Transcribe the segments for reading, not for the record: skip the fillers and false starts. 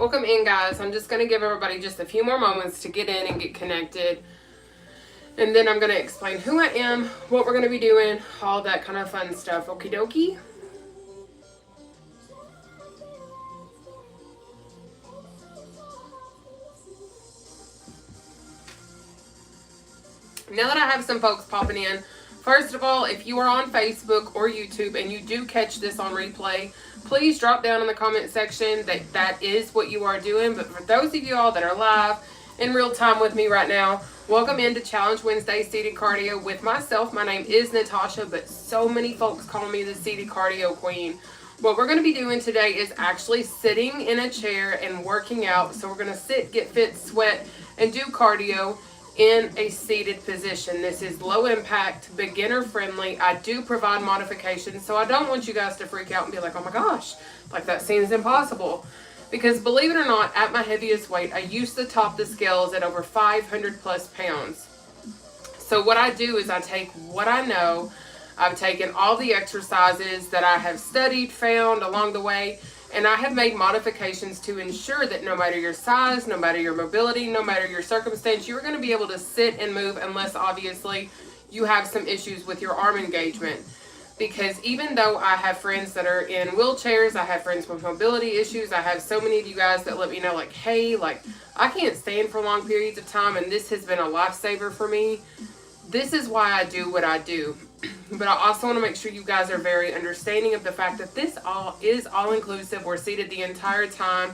Welcome in, guys. I'm just going to give everybody just a few more moments to get in and get connected. And then I'm going to explain who I am, what we're going to be doing, all that kind of fun stuff. Okie dokie. Now that I have some folks popping in, first of all, if you are on Facebook or YouTube and you do catch this on replay, please drop down in the comment section that is what you are doing. But for those of you all that are live in real time with me right now, welcome into Challenge Wednesday Seated Cardio with myself. My name is Nataushia, but so many folks call me the Seated Cardio Queen. What we're going to be doing today is actually sitting in a chair and working out. So we're going to sit, get fit, sweat, and do cardio in a seated position. This is low impact, beginner friendly. I do provide modifications, so I don't want you guys to freak out and be like, oh my gosh, like that seems impossible. Because believe it or not, at my heaviest weight, I used to top the scales at over 500 plus pounds. So what I do is I take what I know. I've taken all the exercises that I have studied, found along the way, and I have made modifications to ensure that no matter your size, no matter your mobility, no matter your circumstance, you're going to be able to sit and move unless obviously you have some issues with your arm engagement. Because even though I have friends that are in wheelchairs, I have friends with mobility issues, I have so many of you guys that let me know like, hey, like I can't stand for long periods of time and this has been a lifesaver for me. This is why I do what I do. But I also want to make sure you guys are very understanding of the fact that this is all-inclusive. We're seated the entire time.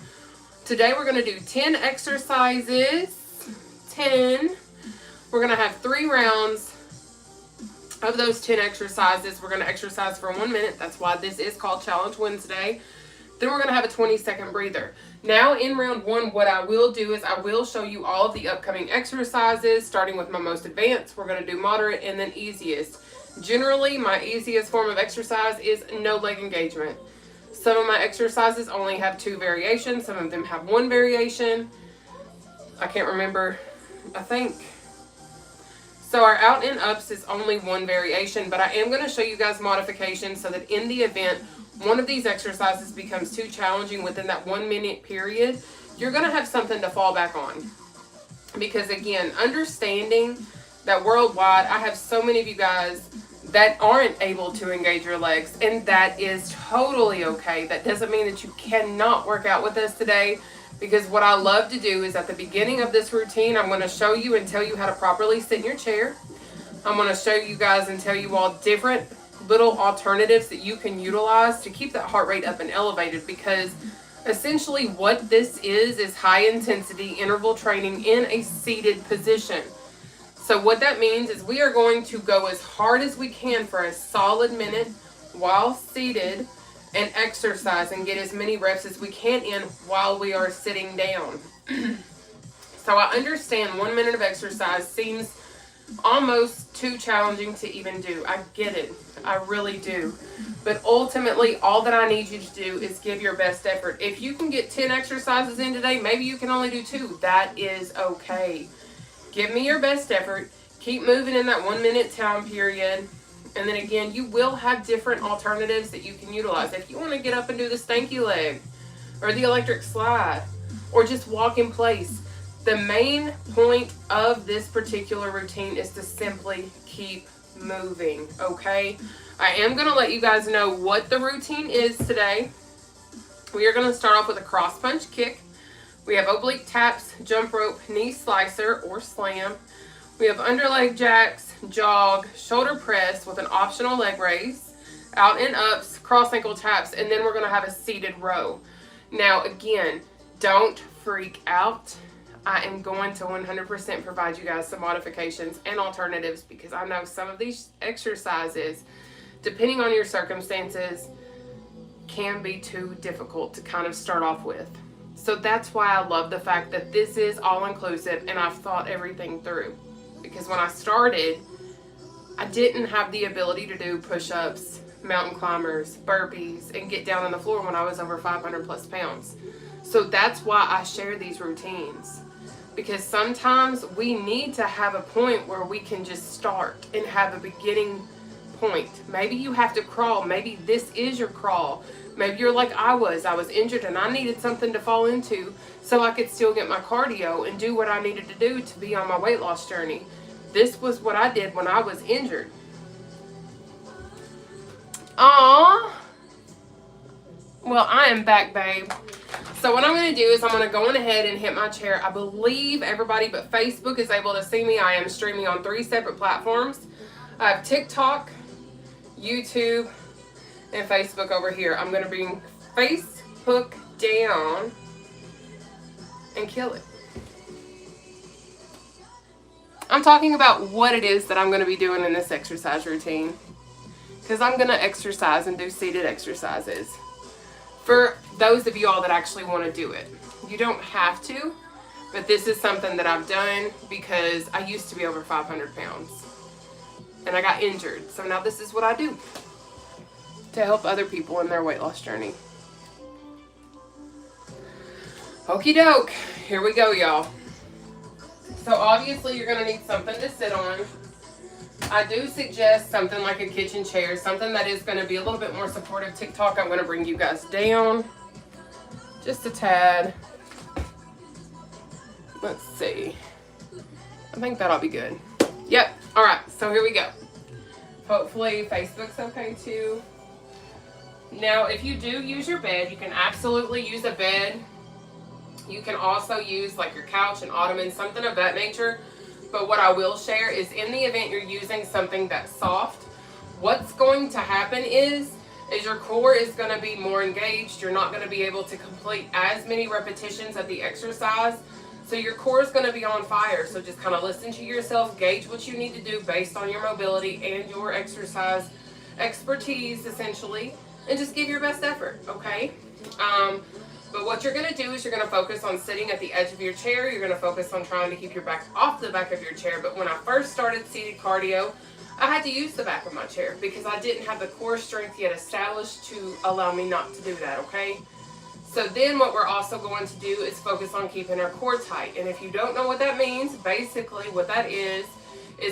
Today we're going to do 10 exercises. 10. We're going to have 3 rounds of those 10 exercises. We're going to exercise for 1 minute. That's why this is called Challenge Wednesday. Then we're going to have a 20-second breather. Now in round 1, what I will do is I will show you all of the upcoming exercises, starting with my most advanced. We're going to do moderate and then easiest. Generally, my easiest form of exercise is no leg engagement. Some of my exercises only have 2 variations. Some of them have 1 variation. I can't remember. I think. So our out and ups is only 1 variation, but I am going to show you guys modifications so that in the event one of these exercises becomes too challenging within that 1 minute period, you're going to have something to fall back on. Because again, understanding that worldwide, I have so many of you guys that aren't able to engage your legs, and that is totally okay. That doesn't mean that you cannot work out with us today, because what I love to do is at the beginning of this routine, I'm going to show you and tell you how to properly sit in your chair. I'm going to show you guys and tell you all different little alternatives that you can utilize to keep that heart rate up and elevated, because essentially what this is high intensity interval training in a seated position. So what that means is we are going to go as hard as we can for a solid minute while seated and exercise and get as many reps as we can in while we are sitting down. So I understand 1 minute of exercise seems almost too challenging to even do. I get it. I really do. But ultimately, all that I need you to do is give your best effort. If you can get 10 exercises in today, maybe you can only do 2. That is okay. Give me your best effort. Keep moving in that 1 minute time period. And then again, you will have different alternatives that you can utilize. If you want to get up and do the stanky leg or the electric slide or just walk in place, the main point of this particular routine is to simply keep moving, okay? I am going to let you guys know what the routine is today. We are going to start off with a cross punch kick. We have oblique taps, jump rope, knee slicer or slam. We have underleg jacks, jog, shoulder press with an optional leg raise, out and ups, cross ankle taps, and then we're going to have a seated row. Now again, don't freak out. I am going to 100% provide you guys some modifications and alternatives, because I know some of these exercises, depending on your circumstances, can be too difficult to kind of start off with. So that's why I love the fact that this is all inclusive and I've thought everything through. Because when I started, I didn't have the ability to do push-ups, mountain climbers, burpees, and get down on the floor when I was over 500 plus pounds. So that's why I share these routines. Because sometimes we need to have a point where we can just start and have a beginning point. Maybe you have to crawl. Maybe this is your crawl. Maybe you're like I was injured and I needed something to fall into so I could still get my cardio and do what I needed to do to be on my weight loss journey. This was what I did when I was injured. Aww. Well, I am back, babe. So what I'm going to do is I'm going to go on ahead and hit my chair. I believe everybody but Facebook is able to see me. I am streaming on 3 separate platforms. I have TikTok, YouTube, and Facebook over here. I'm going to bring Facebook down and kill it. I'm talking about what it is that I'm going to be doing in this exercise routine. Because I'm going to exercise and do seated exercises. For those of you all that actually want to do it. You don't have to, but this is something that I've done because I used to be over 500 pounds. And I got injured. So now this is what I do to help other people in their weight loss journey. Okie doke. Here we go, y'all. So obviously you're going to need something to sit on. I do suggest something like a kitchen chair, something that is going to be a little bit more supportive. TikTok, I'm going to bring you guys down just a tad. Let's see. I think that'll be good. Yep. All right. So here we go. Hopefully Facebook's okay too. Now, if you do use your bed, you can absolutely use a bed. You can also use like your couch and ottoman, something of that nature. But what I will share is in the event you're using something that's soft, what's going to happen is your core is going to be more engaged. You're not going to be able to complete as many repetitions of the exercise. So your core is going to be on fire. So just kind of listen to yourself, gauge what you need to do based on your mobility and your exercise expertise, essentially, and just give your best effort, okay? But what you're going to do is you're going to focus on sitting at the edge of your chair. You're going to focus on trying to keep your back off the back of your chair. But when I first started seated cardio, I had to use the back of my chair because I didn't have the core strength yet established to allow me not to do that, okay? So then what we're also going to do is focus on keeping our core tight. And if you don't know what that means, basically what that is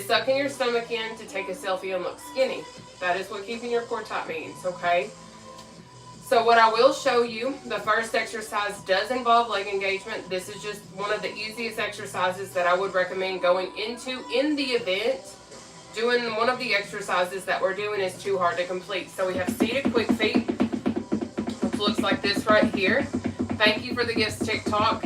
sucking your stomach in to take a selfie and look skinny. That is what keeping your core tight means, okay? So what I will show you, the first exercise does involve leg engagement. This is just one of the easiest exercises that I would recommend going into in the event doing one of the exercises that we're doing is too hard to complete. So we have seated quick feet, which looks like this right here. Thank you for the gifts, TikTok.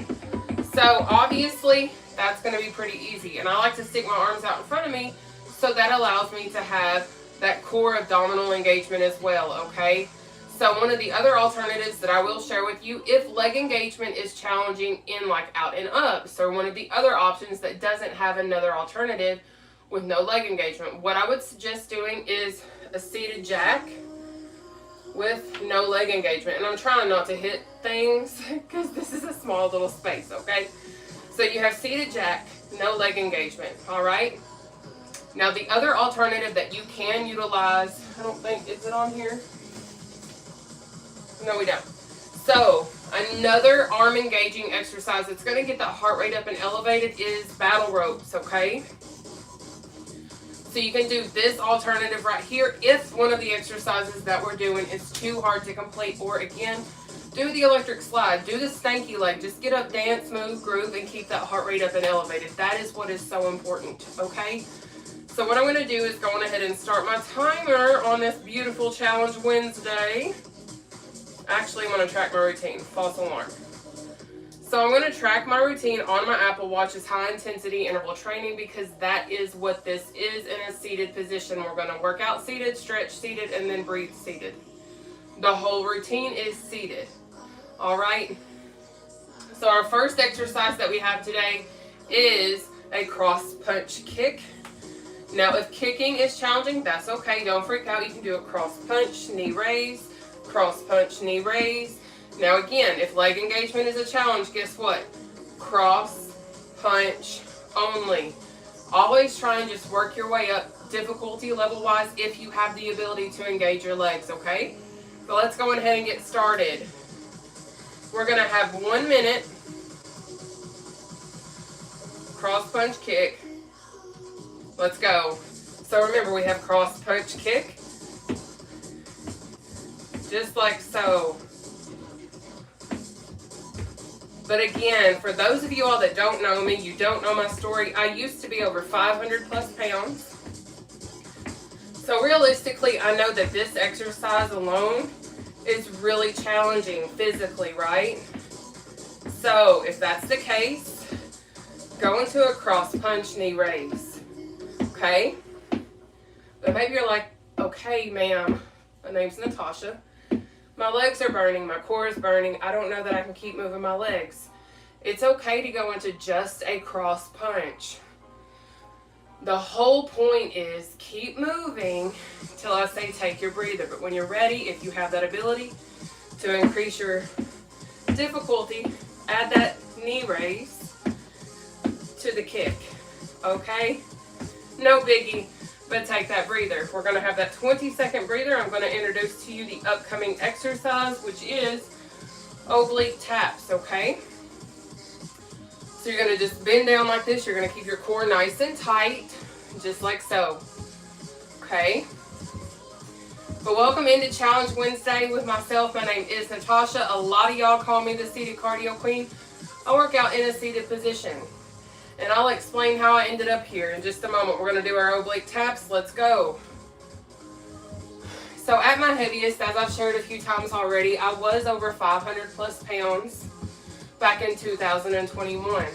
So obviously that's going to be pretty easy. And I like to stick my arms out in front of me so that allows me to have that core abdominal engagement as well, okay? So one of the other alternatives that I will share with you, if leg engagement is challenging in like out and up, so one of the other options that doesn't have another alternative with no leg engagement, what I would suggest doing is a seated jack with no leg engagement. And I'm trying not to hit things because this is a small little space, okay? So you have seated jack, no leg engagement, all right? Now the other alternative that you can utilize, I don't think, is it on here? No, we don't. So, another arm engaging exercise that's going to get that heart rate up and elevated is battle ropes, okay? So you can do this alternative right here if one of the exercises that we're doing is too hard to complete, or again, do the electric slide, do the stanky leg, just get up, dance, move, groove, and keep that heart rate up and elevated. That is what is so important, okay? So what I'm going to do is go on ahead and start my timer on this beautiful Challenge Wednesday. Actually, I'm going to track my routine. False alarm. So I'm going to track my routine on my Apple Watch as high intensity interval training because that is what this is in a seated position. We're going to work out seated, stretch seated, and then breathe seated. The whole routine is seated. All right. So our first exercise that we have today is a cross punch kick. Now, if kicking is challenging, that's okay. Don't freak out. You can do a cross punch, knee raise, cross punch, knee raise. Now again, if leg engagement is a challenge, guess what? Cross punch only. Always try and just work your way up difficulty level wise if you have the ability to engage your legs, okay? So let's go ahead and get started. We're going to have 1 minute cross punch kick. Let's go. So remember, we have cross punch kick, just like so. But again, for those of you all that don't know me, you don't know my story, I used to be over 500 plus pounds. So realistically, I know that this exercise alone is really challenging physically, right? So if that's the case, go into a cross punch knee raise, okay? But maybe you're like, okay, ma'am, my name's Nataushia. My legs are burning, my core is burning. I don't know that I can keep moving my legs. It's okay to go into just a cross punch. The whole point is keep moving till I say take your breather. But when you're ready, if you have that ability to increase your difficulty, add that knee raise to the kick, okay? No biggie. But take that breather. We're going to have that 20-second breather. I'm going to introduce to you the upcoming exercise, which is oblique taps, okay? So you're going to just bend down like this. You're going to keep your core nice and tight, just like so, okay? But welcome into Challenge Wednesday with myself. My name is Nataushia. A lot of y'all call me the seated cardio queen. I work out in a seated position. And I'll explain how I ended up here in just a moment. We're going to do our oblique taps. Let's go. So at my heaviest, as I've shared a few times already, I was over 500 plus pounds back in 2021.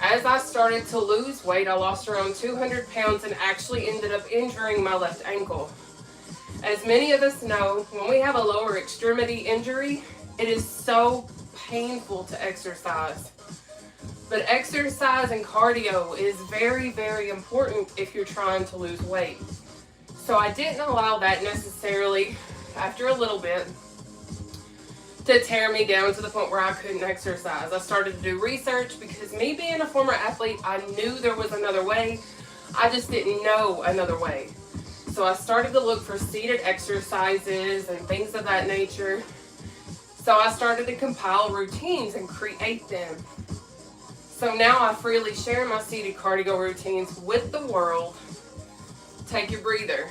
As I started to lose weight, I lost around 200 pounds and actually ended up injuring my left ankle. As many of us know, when we have a lower extremity injury, it is so painful to exercise. But exercise and cardio is very, very important if you're trying to lose weight. So I didn't allow that necessarily, after a little bit, to tear me down to the point where I couldn't exercise. I started to do research because me being a former athlete, I knew there was another way. I just didn't know another way. So I started to look for seated exercises and things of that nature. So I started to compile routines and create them. So now I freely share my seated cardio routines with the world. Take your breather.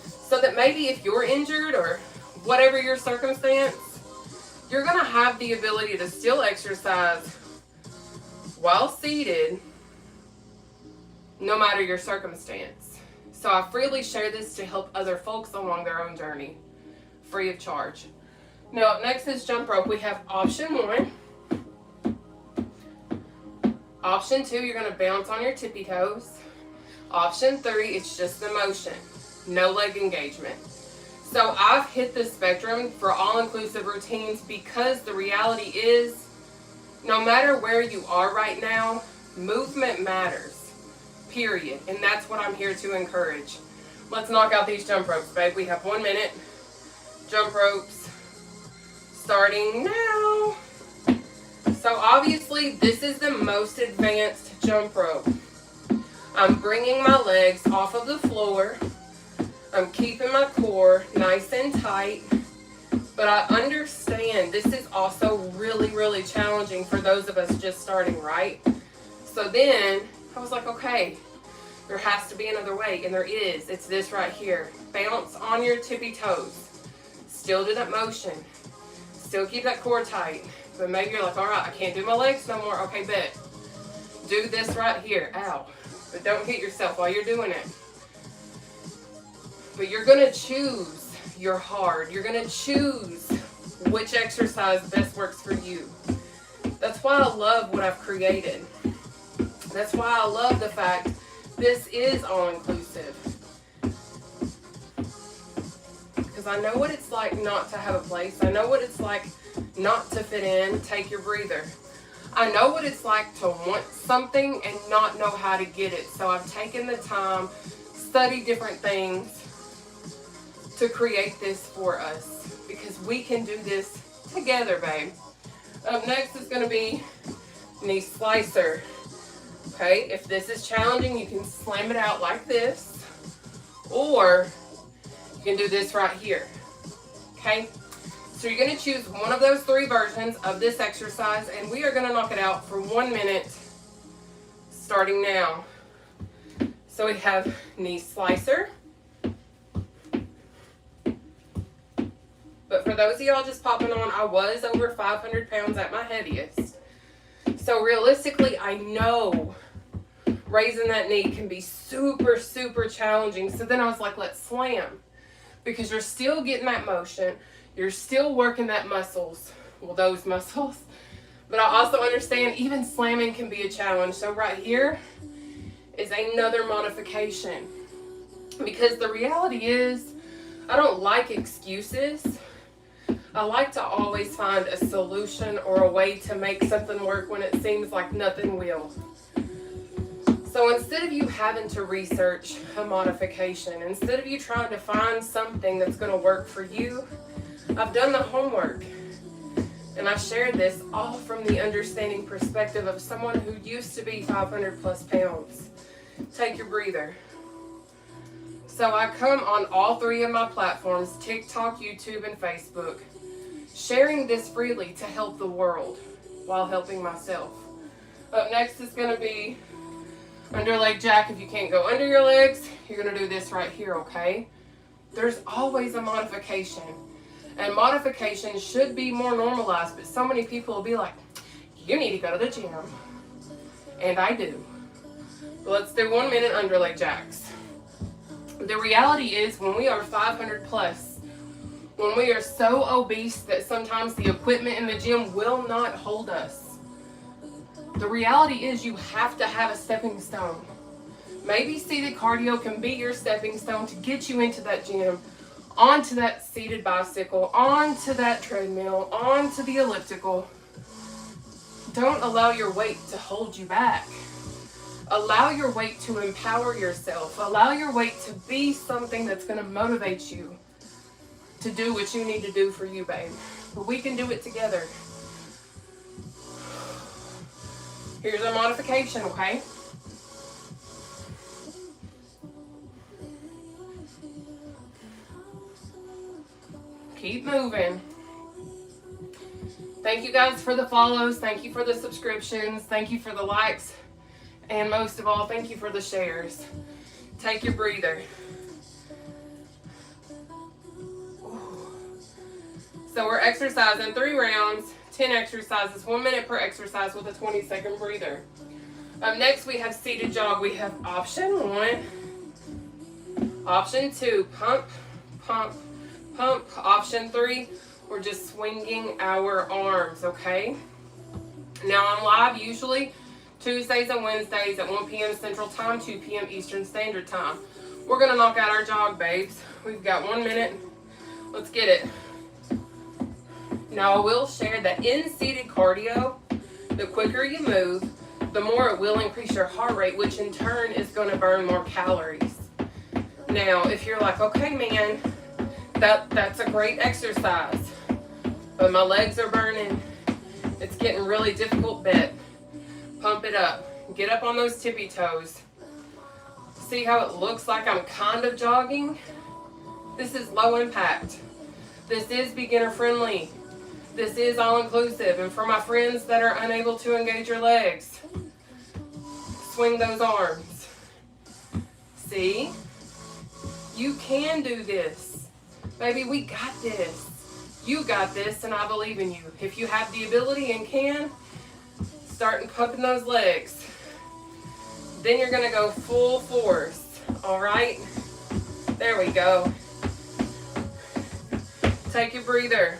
So that maybe if you're injured or whatever your circumstance, you're going to have the ability to still exercise while seated, no matter your circumstance. So I freely share this to help other folks along their own journey, free of charge. Now, up next is jump rope. We have option 1. Option 2, you're going to bounce on your tippy toes. Option 3, it's just the motion, no leg engagement. So I've hit the spectrum for all-inclusive routines because the reality is, no matter where you are right now, movement matters, period. And that's what I'm here to encourage. Let's knock out these jump ropes, babe. We have 1 minute. Jump ropes starting now. So obviously this is the most advanced jump rope. I'm bringing my legs off of the floor. I'm keeping my core nice and tight. But I understand this is also really, really challenging for those of us just starting, right? So then I was like, okay, there has to be another way. And there is. It's this right here. Bounce on your tippy toes. Still do that motion. Still keep that core tight. But maybe you're like, all right, I can't do my legs no more. Okay, bet. Do this right here. Ow. But don't hit yourself while you're doing it. But you're going to choose your hard. You're going to choose which exercise best works for you. That's why I love what I've created. That's why I love the fact this is all-inclusive. Because I know what it's like not to have a place. I know what it's like not to fit in. Take your breather. I know what it's like to want something and not know how to get it. So I've taken the time, studied different things to create this for us. Because we can do this together, babe. Up next is going to be knee slicer. Okay, if this is challenging, you can slam it out like this. Or you can do this right here. Okay? So you're going to choose one of those 3 versions of this exercise, and we are going to knock it out for 1 minute, starting now. So we have knee slicer. But for those of y'all just popping on, I was over 500 pounds at my heaviest. So realistically, I know raising that knee can be super, super challenging. So then I was like, let's slam. Because you're still getting that motion. You're still working that muscles. Well, those muscles. But I also understand even slamming can be a challenge. So right here is another modification. Because the reality is, I don't like excuses. I like to always find a solution or a way to make something work when it seems like nothing will. So instead of you having to research a modification, instead of you trying to find something that's going to work for you, I've done the homework. And I shared this all from the understanding perspective of someone who used to be 500 plus pounds. Take your breather. So I come on all three of my platforms, TikTok, YouTube, and Facebook, sharing this freely to help the world while helping myself. Up next is going to be under leg jack. If you can't go under your legs, you're going to do this right here, okay? There's always a modification. And modification should be more normalized, but so many people will be like, you need to go to the gym. And I do. But let's do 1 minute under leg jacks. The reality is when we are 500 plus, when we are so obese that sometimes the equipment in the gym will not hold us, the reality is you have to have a stepping stone. Maybe seated cardio can be your stepping stone to get you into that gym, onto that seated bicycle, onto that treadmill, onto the elliptical. Don't allow your weight to hold you back. Allow your weight to empower yourself. Allow your weight to be something that's going to motivate you to do what you need to do for you, babe. But we can do it together. Here's a modification, okay? Keep moving. Thank you guys for the follows. Thank you for the subscriptions. Thank you for the likes. And most of all, thank you for the shares. Take your breather. So we're exercising 3 rounds, 10 exercises, 1 minute per exercise with a 20-second breather. Up next, we have seated jog. We have option 1, option 2, pump, pump, pump. Option 3, we're just swinging our arms, okay? Now I'm live usually Tuesdays and Wednesdays at 1 p.m. Central Time, 2 p.m. Eastern Standard Time. We're going to knock out our jog, babes. We've got 1 minute. Let's get it. Now, I will share that in seated cardio, the quicker you move, the more it will increase your heart rate, which in turn is going to burn more calories. Now, if you're like, okay, man, that's a great exercise, but my legs are burning, it's getting really difficult, bet. Pump it up. Get up on those tippy toes. See how it looks like I'm kind of jogging? This is low impact. This is beginner friendly. This is all inclusive. And for my friends that are unable to engage your legs, swing those arms. See? You can do this. Baby, we got this. You got this, and I believe in you. If you have the ability and can, start pumping those legs. Then you're gonna go full force, all right? There we go. Take your breather.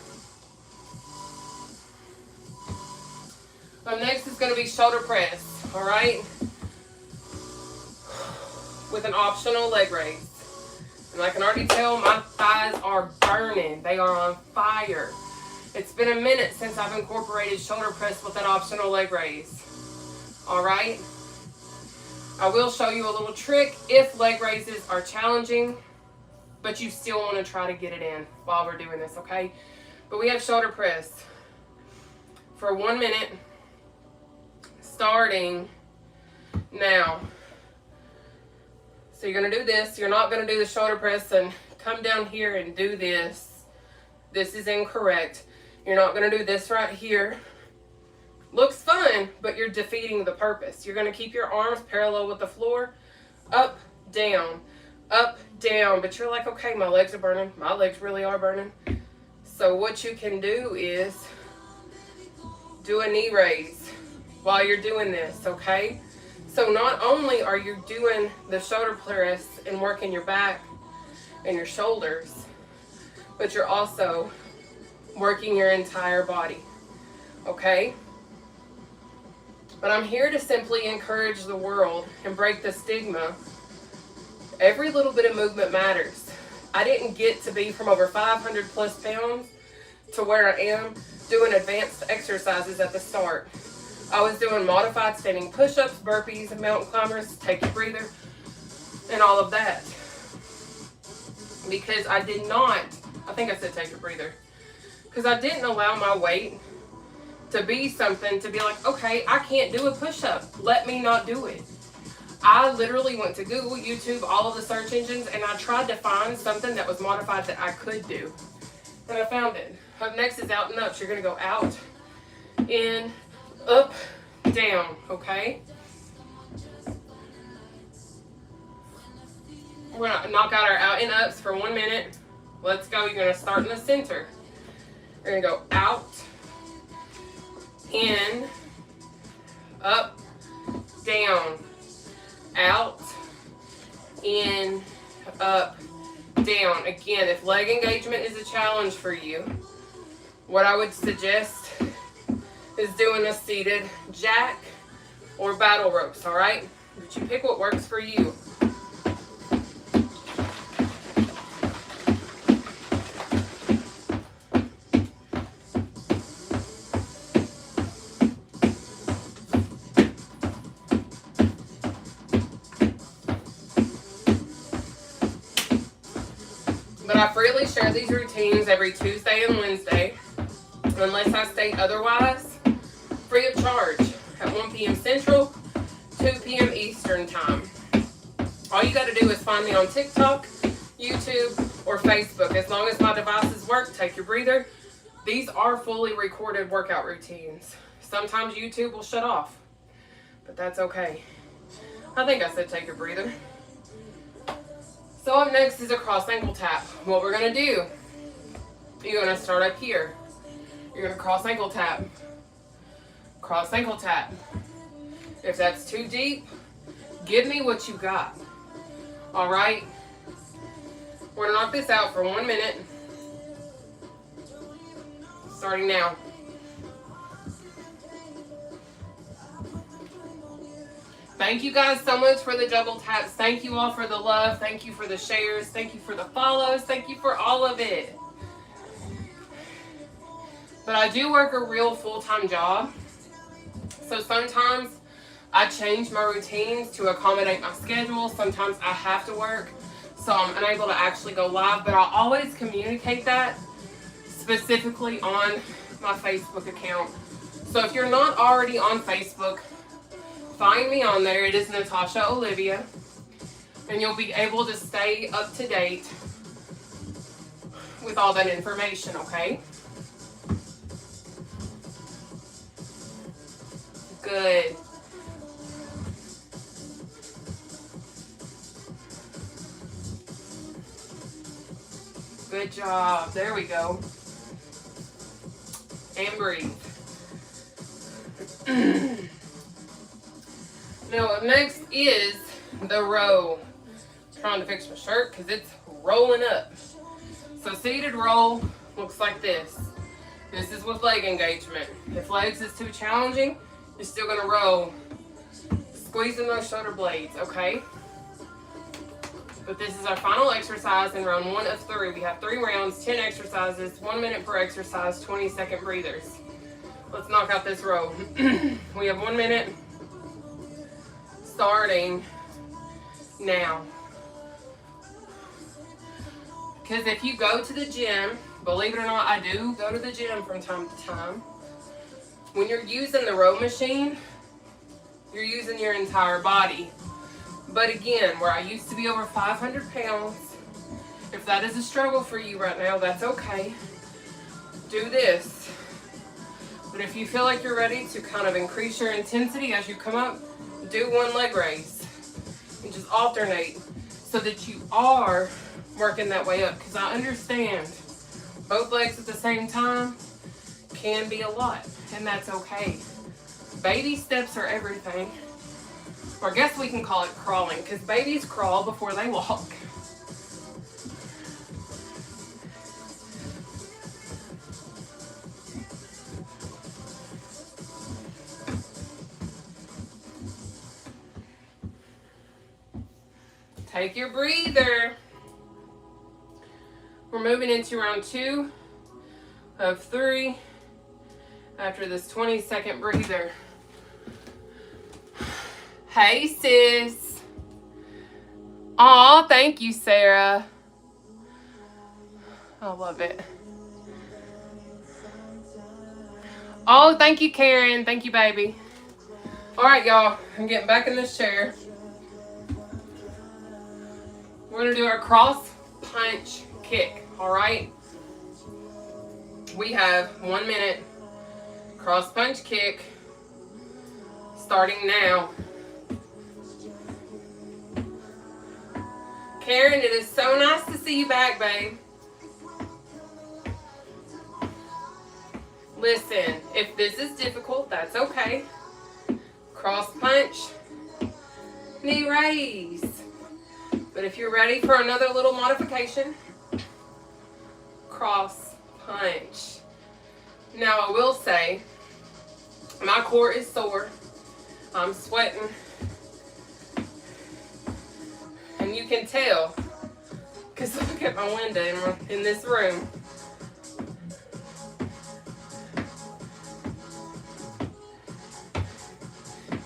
Next is gonna be shoulder press, all right? With an optional leg raise. And I can already tell my thighs are burning. They are on fire. It's been a minute since I've incorporated shoulder press with an optional leg raise. All right? I will show you a little trick if leg raises are challenging, but you still want to try to get it in while we're doing this, okay? But we have shoulder press for 1 minute, starting now. So you're going to do this. You're not going to do the shoulder press and come down here and do this. This is incorrect. You're not going to do this right here. Looks fun, but you're defeating the purpose. You're going to keep your arms parallel with the floor, up, down, up, down. But you're like, okay, my legs are burning. My legs really are burning. So what you can do is do a knee raise while you're doing this, okay? So not only are you doing the shoulder press and working your back and your shoulders, but you're also working your entire body, okay? But I'm here to simply encourage the world and break the stigma. Every little bit of movement matters. I didn't get to be from over 500 plus pounds to where I am doing advanced exercises at the start. I was doing modified standing push-ups, burpees, and mountain climbers, take a breather, and all of that. Because I did not, I think I said take a breather, because I didn't allow my weight to be something to be like, okay, I can't do a push-up. Let me not do it. I literally went to Google, YouTube, all of the search engines, and I tried to find something that was modified that I could do. And I found it. Up next is out and ups. You're going to go out, in, up, down, okay? We're going to knock out our out and ups for 1 minute. Let's go. You're going to start in the center. You're going to go out, in, up, down, out, in, up, down. Again, if leg engagement is a challenge for you, what I would suggest is doing a seated jack or battle ropes, all right? But you pick what works for you. But I freely share these routines every Tuesday and Wednesday, unless I state otherwise, free of charge at 1 p.m. Central, 2 p.m. Eastern Time. All you got to do is find me on TikTok, YouTube, or Facebook. As long as my devices work, take your breather. These are fully recorded workout routines. Sometimes YouTube will shut off, but that's okay. I think I said take your breather. So up next is a cross ankle tap. What we're going to do, you're going to start up here. You're going to cross ankle tap. Cross ankle tap. If that's too deep, give me what you got. All right? We're going to knock this out for 1 minute. Starting now. Thank you guys so much for the double taps. Thank you all for the love. Thank you for the shares. Thank you for the follows. Thank you for all of it. But I do work a real full-time job. So sometimes I change my routines to accommodate my schedule. Sometimes I have to work, so I'm unable to actually go live. But I'll always communicate that specifically on my Facebook account. So if you're not already on Facebook, find me on there. It is Nataushia Olivia, and you'll be able to stay up to date with all that information, okay? Good. Good job. There we go. And breathe. Now, up next is the row. I'm trying to fix my shirt because it's rolling up. So seated roll looks like this. This is with leg engagement. If legs is too challenging, you're still going to roll, squeezing those shoulder blades, okay? But this is our final exercise in round 1 of 3. We have 3 rounds, 10 exercises, 1 minute per exercise, 20-second breathers. Let's knock out this row. We have 1 minute. Starting now. Because if you go to the gym, believe it or not, I do go to the gym from time to time. When you're using the row machine, you're using your entire body. But again, where I used to be over 500 pounds, if that is a struggle for you right now, that's okay. Do this. But if you feel like you're ready to kind of increase your intensity as you come up, do 1 leg raise and just alternate so that you are working that way up. Because I understand both legs at the same time can be a lot, and that's okay. Baby steps are everything. Or I guess we can call it crawling, because babies crawl before they walk. Take your breather. We're moving into round 2 of 3 after this 20-second breather. Hey, sis. Aw, thank you, Sarah. I love it. Oh, thank you, Karen. Thank you, baby. All right, y'all. I'm getting back in this chair. We're going to do our cross punch kick, all right? We have 1 minute cross punch kick starting now. Karen, it is so nice to see you back, babe. Listen, if this is difficult, that's okay. Cross punch, knee raise. But if you're ready for another little modification, cross punch. Now I will say, my core is sore. I'm sweating. And you can tell, because look at my window in this room.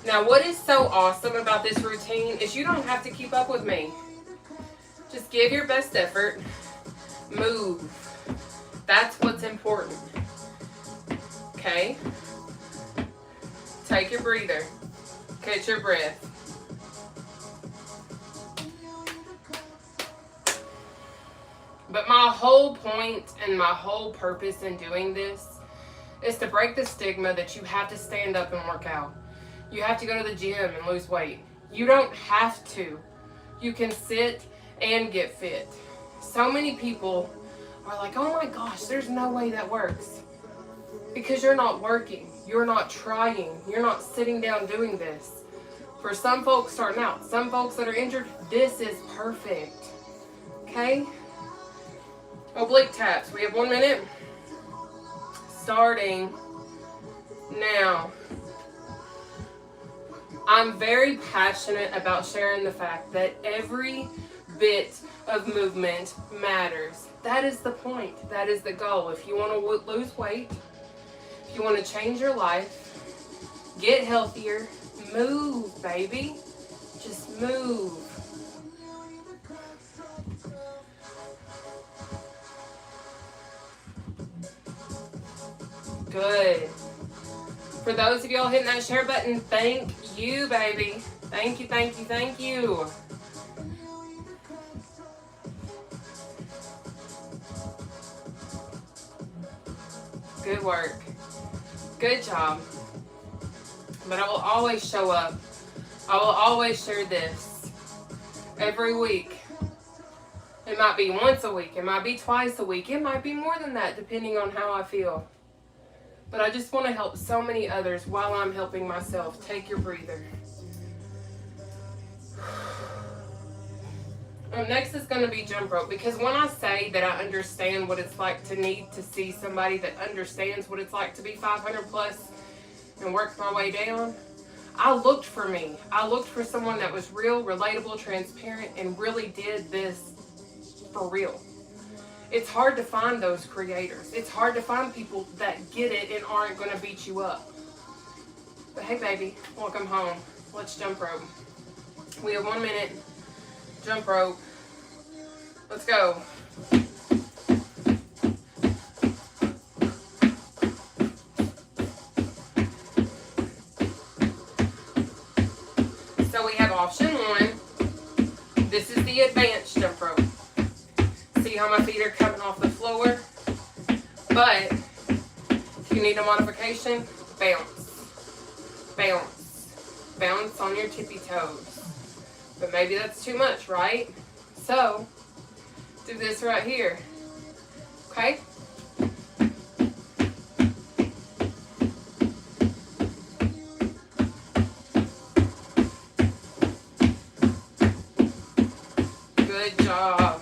Now what is so awesome about this routine is you don't have to keep up with me. Just give your best effort. Move. That's what's important. Okay? Take your breather. Catch your breath. But my whole point and my whole purpose in doing this is to break the stigma that you have to stand up and work out. You have to go to the gym and lose weight. You don't have to. You can sit and get fit. So many people are like, oh my gosh, there's no way that works. Because you're not working. You're not trying. You're not sitting down doing this. For some folks starting out, some folks that are injured, this is perfect. Okay? Oblique taps. We have 1 minute. Starting now. I'm very passionate about sharing the fact that every bit of movement matters. That is the point. That is the goal. If you want to lose weight, if you want to change your life, get healthier, move, baby. Just move. Good. For those of y'all hitting that share button, thank you, baby. Thank you, thank you, thank you. Good work. Good job. But I will always show up. I will always share this every week. It might be once a week. It might be twice a week. It might be more than that, depending on how I feel. But I just want to help so many others while I'm helping myself. Take your breather. Next is going to be jump rope, because when I say that I understand what it's like to need to see somebody that understands what it's like to be 500 plus and work my way down, I looked for me. I looked for someone that was real, relatable, transparent, and really did this for real. It's hard to find those creators. It's hard to find people that get it and aren't going to beat you up. But hey, baby, welcome home. Let's jump rope. We have 1 minute. Jump rope. Let's go. So we have option 1. This is the advanced jump rope. See how my feet are coming off the floor? But if you need a modification, bounce. Bounce. Bounce on your tippy toes. But maybe that's too much, right? So, do this right here. Okay? Good job.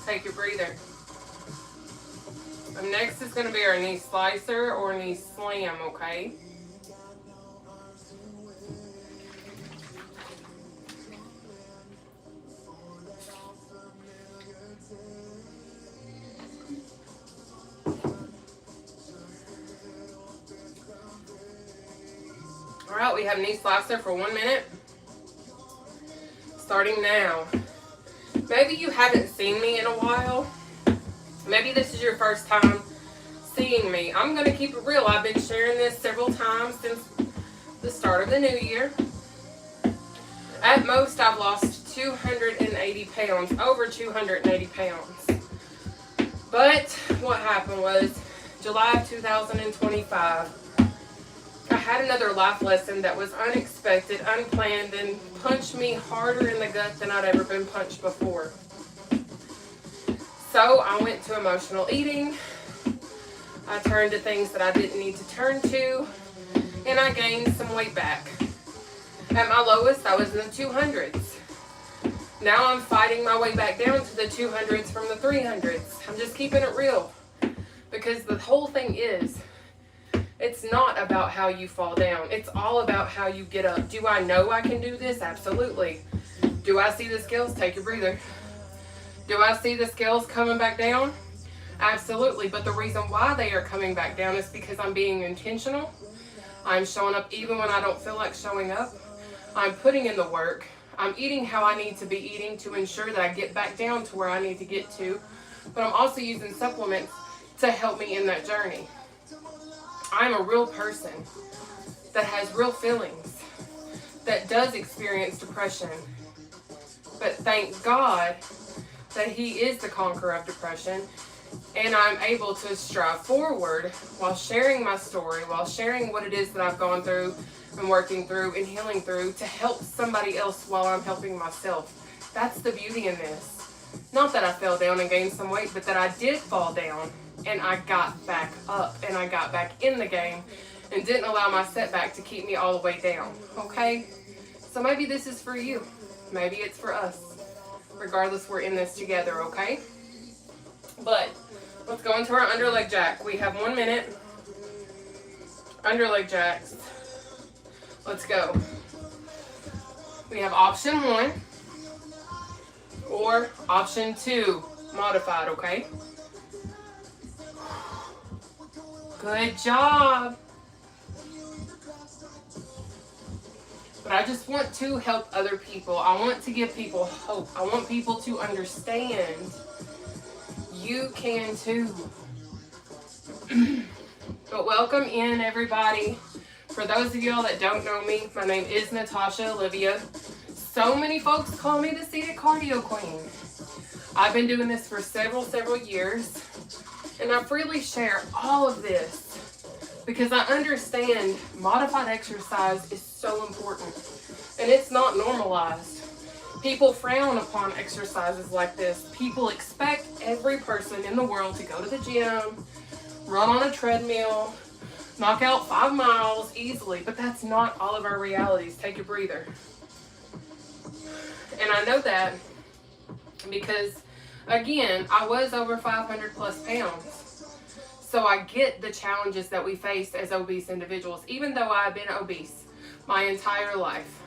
Take your breather. Next is going to be our knee slicer or knee slam, okay? All right, we have knee slicer for 1 minute. Starting now. Maybe you haven't seen me in a while. Maybe this is your first time seeing me. I'm going to keep it real. I've been sharing this several times since the start of the new year. At most, I've lost 280 pounds, over 280 pounds. But what happened was July of 2025, I had another life lesson that was unexpected, unplanned, and punched me harder in the gut than I'd ever been punched before. So I went to emotional eating. I turned to things that I didn't need to turn to, and I gained some weight back. At my lowest, I was in the 200s. Now I'm fighting my way back down to the 200s from the 300s. I'm just keeping it real, because the whole thing is, it's not about how you fall down. It's all about how you get up. Do I know I can do this? Absolutely. Do I see the scales? Take your breather. Do I see the scales coming back down? Absolutely. But the reason why they are coming back down is because I'm being intentional. I'm showing up even when I don't feel like showing up. I'm putting in the work. I'm eating how I need to be eating to ensure that I get back down to where I need to get to. But I'm also using supplements to help me in that journey. I'm a real person that has real feelings, that does experience depression. But thank God that He is the conqueror of depression, and I'm able to strive forward while sharing my story, while sharing what it is that I've gone through and working through and healing through to help somebody else while I'm helping myself. That's the beauty in this. Not that I fell down and gained some weight, but that I did fall down and I got back up and I got back in the game and didn't allow my setback to keep me all the way down, okay? So maybe this is for you. Maybe it's for us. Regardless, we're in this together, okay? But let's go into our underleg jack. We have 1 minute. Underleg jacks. Let's go. We have option 1 or option 2, modified, okay? Good job. But I just want to help other people. I want to give people hope. I want people to understand you can too. But welcome in, everybody. For those of y'all that don't know me, my name is Nataushia Olivia. So many folks call me the Seated Cardio Queen. I've been doing this for several years, and I freely share all of this because I understand modified exercise is so important, and it's not normalized. People frown upon exercises like this. People expect every person in the world to go to the gym, run on a treadmill, knock out 5 miles easily, but that's not all of our realities. Take a breather. And I know that because, again, I was over 500 plus pounds. So I get the challenges that we face as obese individuals, even though I've been obese my entire life.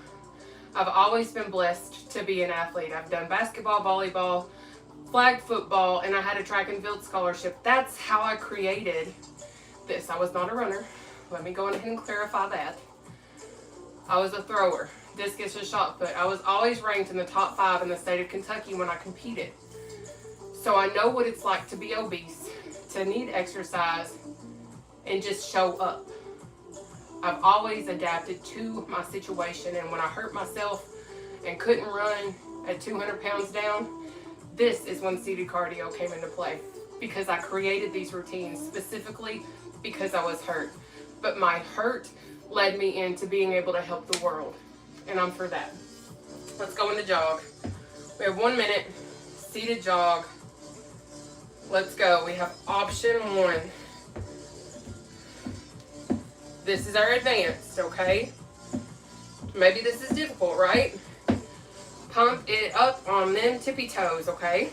I've always been blessed to be an athlete. I've done basketball, volleyball, flag football, and I had a track and field scholarship. That's how I created this. I was not a runner. Let me go ahead and clarify that. I was a thrower, discus and shot put. I was always ranked in the top 5 in the state of Kentucky when I competed. So I know what it's like to be obese, to need exercise, and just show up. I've always adapted to my situation, and when I hurt myself and couldn't run at 200 pounds down, this is when seated cardio came into play, because I created these routines specifically because I was hurt. But my hurt led me into being able to help the world, and I'm for that. Let's go into jog. We have 1 minute, seated jog. Let's go. We have option 1. This is our advanced, okay? Maybe this is difficult, right? Pump it up on them tippy toes, okay?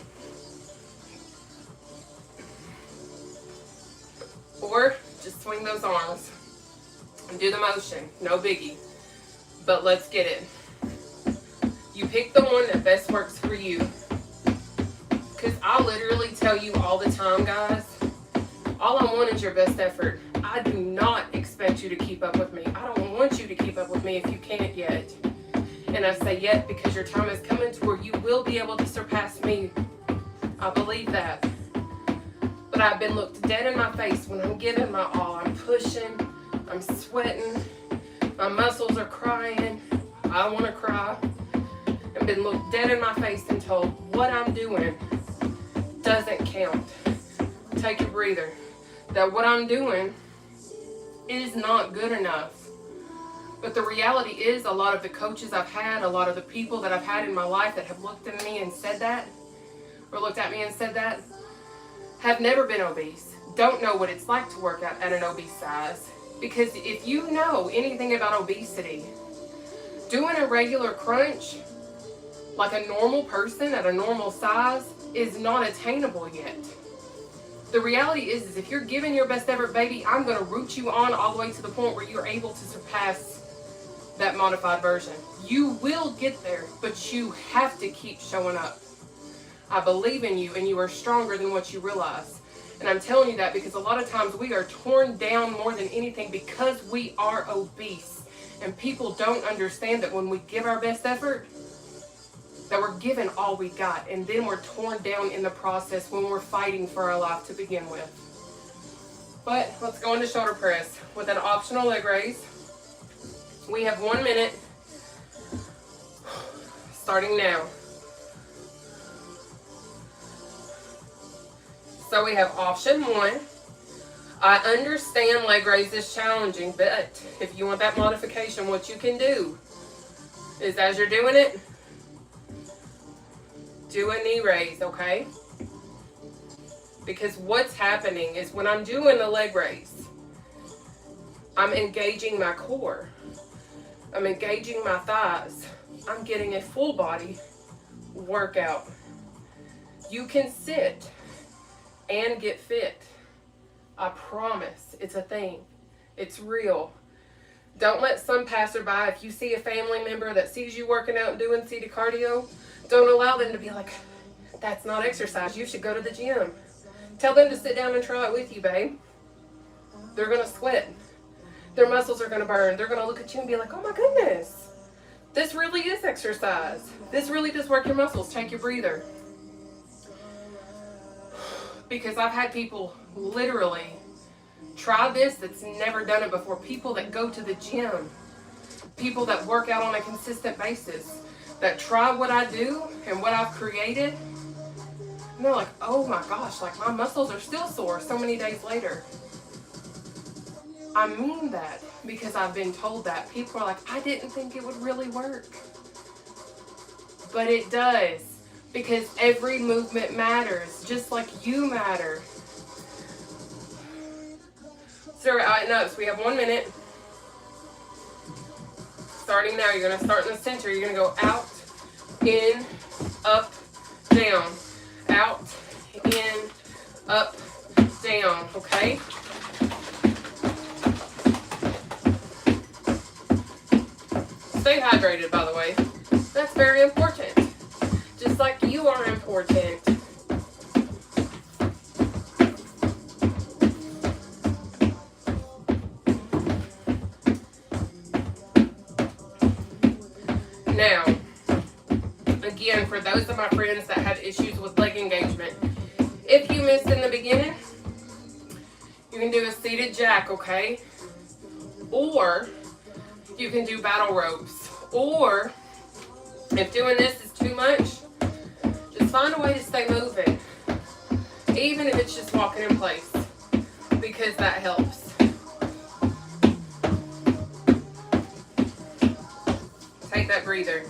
Or just swing those arms and do the motion. No biggie. But let's get it. You pick the one that best works for you. Because I literally tell you all the time, guys, all I want is your best effort. I do not expect you to keep up with me. I don't want you to keep up with me if you can't yet. And I say yet because your time is coming to where you will be able to surpass me. I believe that. But I've been looked dead in my face when I'm giving my all. I'm pushing, I'm sweating, my muscles are crying, I want to cry. I've been looked dead in my face and told what I'm doing doesn't count. Take a breather. That what I'm doing is not good enough. But the reality is, a lot of the coaches I've had, a lot of the people that I've had in my life that have looked at me and said that, or looked at me and said that, have never been obese, don't know what it's like to work out at an obese size. Because if you know anything about obesity, doing a regular crunch, like a normal person at a normal size, is not attainable yet. The reality is if you're giving your best effort, baby, I'm going to root you on all the way to the point where you're able to surpass that modified version. You will get there, but you have to keep showing up. I believe in you, and you are stronger than what you realize. And I'm telling you that because a lot of times we are torn down more than anything because we are obese. And people don't understand that when we give our best effort, that we're giving all we got, and then we're torn down in the process when we're fighting for our life to begin with. But let's go into shoulder press with an optional leg raise. We have 1 minute, starting now. So we have option 1. I understand leg raise is challenging, but if you want that modification, what you can do is, as you're doing it, do a knee raise, okay? Because what's happening is when I'm doing the leg raise, I'm engaging my core. I'm engaging my thighs. I'm getting a full body workout. You can sit and get fit. I promise. It's a thing. It's real. Don't let some passerby, if you see a family member that sees you working out and doing seated cardio, don't allow them to be like, that's not exercise. You should go to the gym. Tell them to sit down and try it with you, babe. They're going to sweat. Their muscles are going to burn. They're going to look at you and be like, oh my goodness, this really is exercise. This really does work your muscles. Take your breather. Because I've had people literally try this that's never done it before. People that go to the gym. People that work out on a consistent basis. That try what I do and what I've created. And they're like, oh my gosh, like my muscles are still sore so many days later. I mean that because I've been told that. People are like, I didn't think it would really work. But it does. Because every movement matters, just like you matter. So we have 1 minute. Starting now, you're going to start in the center. You're going to go out, in, up, down. Out, in, up, down. Okay? Stay hydrated, by the way. That's very important. Just like you are important. Now, again, for those of my friends that have issues with leg engagement, if you missed in the beginning, you can do a seated jack, okay? Or you can do battle ropes. Or If doing this is too much, just find a way to stay moving. Even if it's just walking in place, because that helps. Take that breather.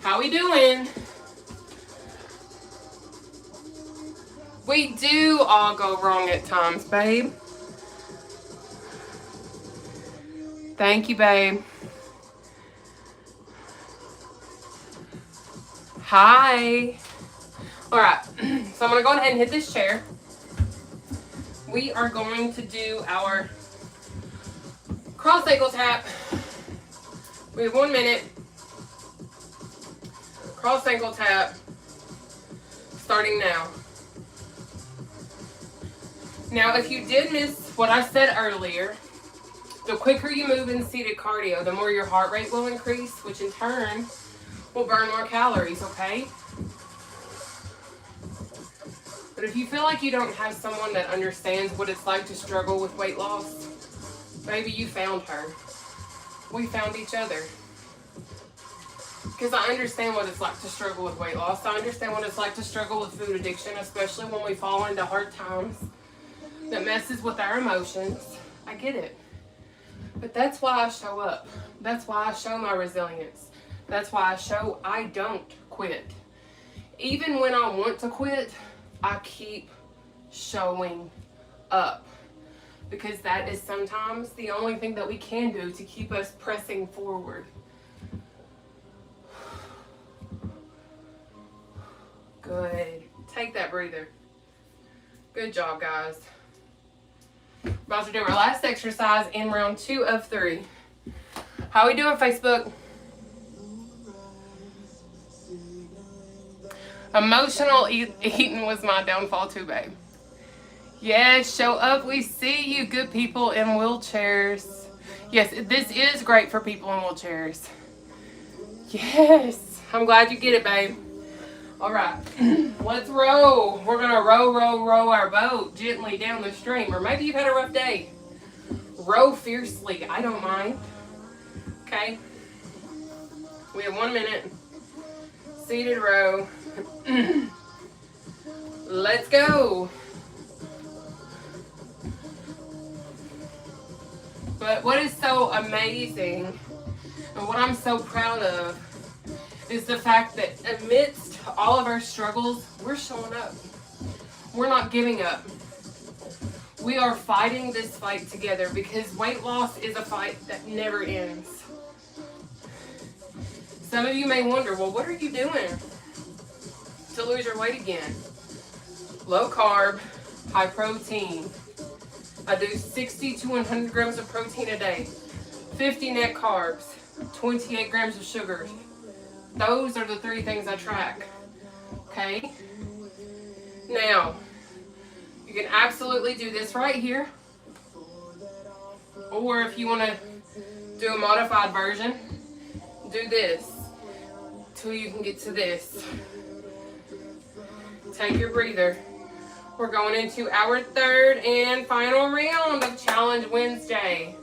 How we doing? We do all go wrong at times, babe. Thank you, babe. Hi. All right, so I'm gonna go ahead and hit this chair. We are going to do our cross ankle tap. We have 1 minute. Cross ankle tap, starting now. Now, if you did miss what I said earlier, the quicker you move in seated cardio, the more your heart rate will increase, which in turn will burn more calories, okay? But if you feel like you don't have someone that understands what it's like to struggle with weight loss, maybe you found her. We found each other. Because I understand what it's like to struggle with weight loss. I understand what it's like to struggle with food addiction, especially when we fall into hard times that messes with our emotions. I get it. But that's why I show up. That's why I show my resilience. That's why I show I don't quit. Even when I want to quit, I keep showing up. Because that is sometimes the only thing that we can do to keep us pressing forward. Good. Take that breather. Good job, guys. About to do our last exercise in round 2 of 3. How we doing, Facebook? Emotional eating was my downfall too, babe. Yes, show up. We see you, good people in wheelchairs. Yes, this is great for people in wheelchairs. Yes. I'm glad you get it, babe. All right, let's row. We're going to row our boat gently down the stream. Or maybe you've had a rough day. Row fiercely. I don't mind. Okay. We have 1 minute. Seated row. Let's go. But what is so amazing and what I'm so proud of is the fact that amidst all of our struggles, we're showing up. We're not giving up. We are fighting this fight together because weight loss is a fight that never ends. Some of you may wonder, well, what are you doing to lose your weight again? Low carb, high protein. I do 60 to 100 grams of protein a day, 50 net carbs, 28 grams of sugar. Those are the 3 things I track. Okay? Now, you can absolutely do this right here. Or if you want to do a modified version, do this till you can get to this. Take your breather. We're going into our 3rd and final round of Challenge Wednesday.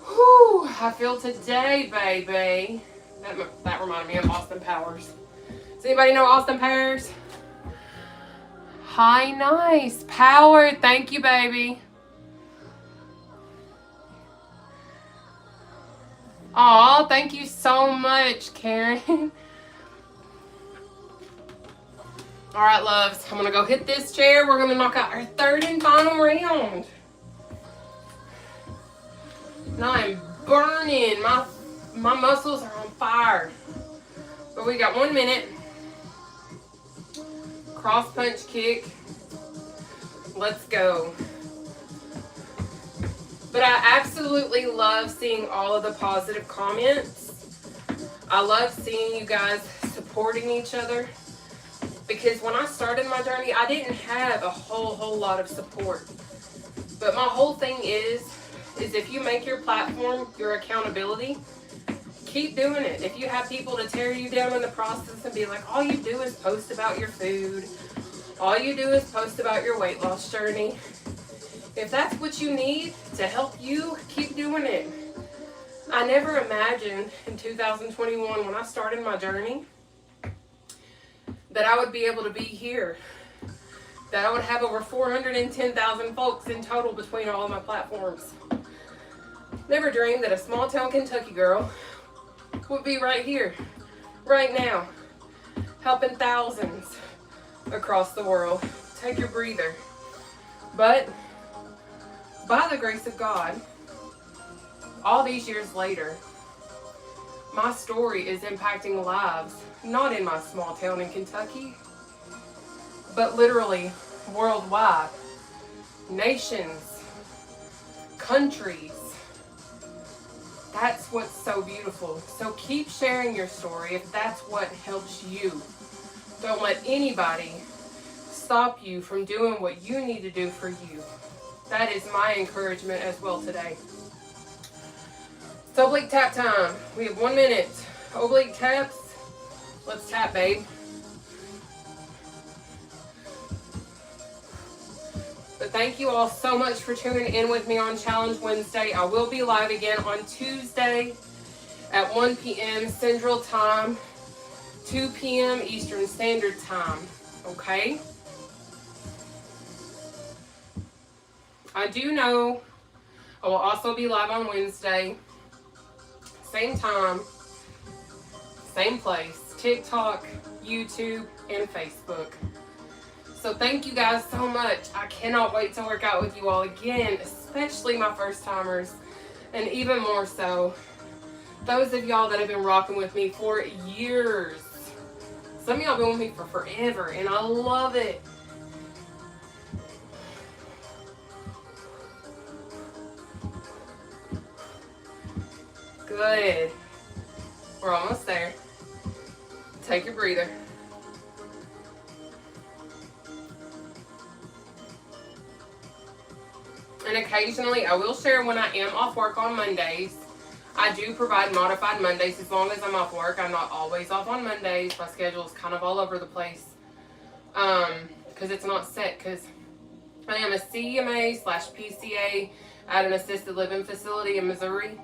Whew, I feel today, baby. That reminded me of Austin Powers. Does anybody know Austin Powers? Hi, nice. Power, thank you, baby. Aw, thank you so much, Karen. All right, loves, I'm gonna go hit this chair. We're gonna knock out our 3rd and final round. And I am burning. My muscles are on fire. But we got 1 minute. Cross punch kick. Let's go. But I absolutely love seeing all of the positive comments. I love seeing you guys supporting each other. Because when I started my journey, I didn't have a whole lot of support. But my whole thing is if you make your platform your accountability, keep doing it. If you have people to tear you down in the process and be like, all you do is post about your food, all you do is post about your weight loss journey, if that's what you need, to help you keep doing it. I never imagined in 2021 when I started my journey that I would be able to be here, that I would have over 410,000 folks in total between all of my platforms. Never dreamed that a small town Kentucky girl would be right here, right now, helping thousands across the world. Take your breather. But by the grace of God, all these years later, my story is impacting lives, not in my small town in Kentucky, but literally worldwide, nations, countries. That's what's so beautiful. So keep sharing your story if that's what helps you. Don't let anybody stop you from doing what you need to do for you. That is my encouragement as well today. It's oblique tap time. We have 1 minute. Oblique taps. Let's tap, babe. But thank you all so much for tuning in with me on Challenge Wednesday. I will be live again on Tuesday at 1 p.m. Central Time, 2 p.m. Eastern Standard Time. Okay? I do know I will also be live on Wednesday. Same time, same place, TikTok, YouTube, and Facebook. So thank you guys so much. I cannot wait to work out with you all again, especially my first timers, and even more so, those of y'all that have been rocking with me for years. Some of y'all have been with me for forever, and I love it. Good. We're almost there. Take your breather. And occasionally I will share when I am off work on Mondays. I do provide modified Mondays as long as I'm off work. I'm not always off on Mondays. My schedule is kind of all over the place. Because it's not set. Because I am a CMA/PCA at an assisted living facility in Missouri.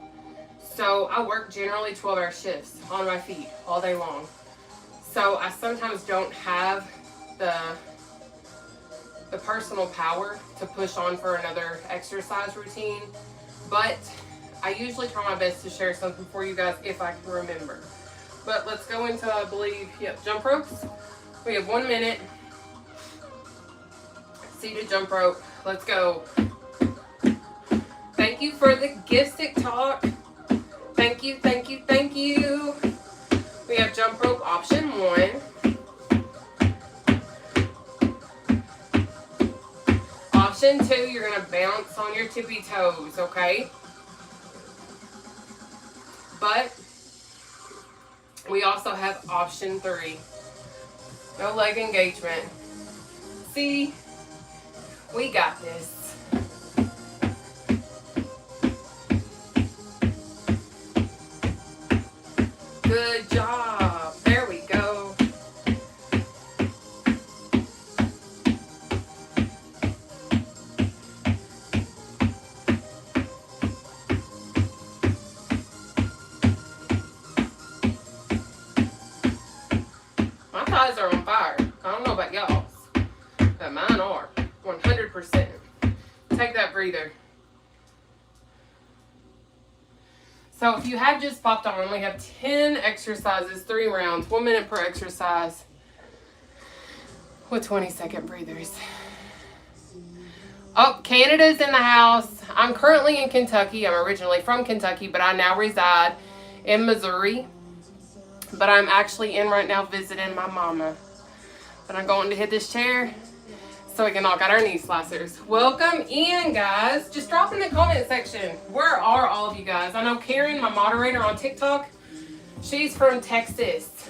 So I work generally 12-hour shifts on my feet all day long. So I sometimes don't have the personal power to push on for another exercise routine. But I usually try my best to share something for you guys if I can remember. But let's go into, I believe, jump ropes. We have 1 minute. Seated jump rope. Let's go. Thank you for the gift stick talk. Thank you, thank you, thank you. We have jump rope option 1. Option 2, you're going to bounce on your tippy toes, okay? But we also have option 3. No leg engagement. See, we got this. Good job. There we go. My thighs are on fire. I don't know about y'all's, but mine are 100%. Take that breather. So if you have just popped on, we have 10 exercises, 3 rounds, 1 minute per exercise with 20-second breathers. Oh, Canada's in the house. I'm currently in Kentucky. I'm originally from Kentucky, but I now reside in Missouri. But I'm actually in right now visiting my mama. But I'm going to hit this chair so we can knock out our knee slicers. Welcome in, guys. Just drop in the comment section. Where are all of you guys? I know Karen, my moderator on TikTok, she's from Texas.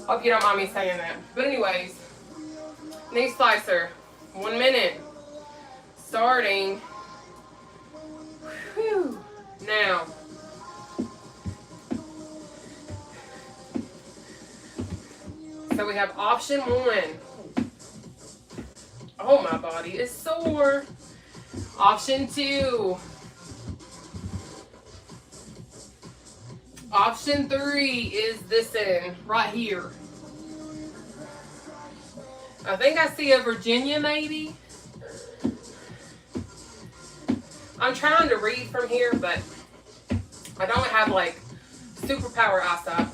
Hope you don't mind me saying that. But anyways, knee slicer, 1 minute, starting. Whew. Now, so we have option 1. Oh, my body is sore. Option 2. Option 3 is this end, right here. I think I see a Virginia maybe. I'm trying to read from here, but I don't have like superpower eyesight.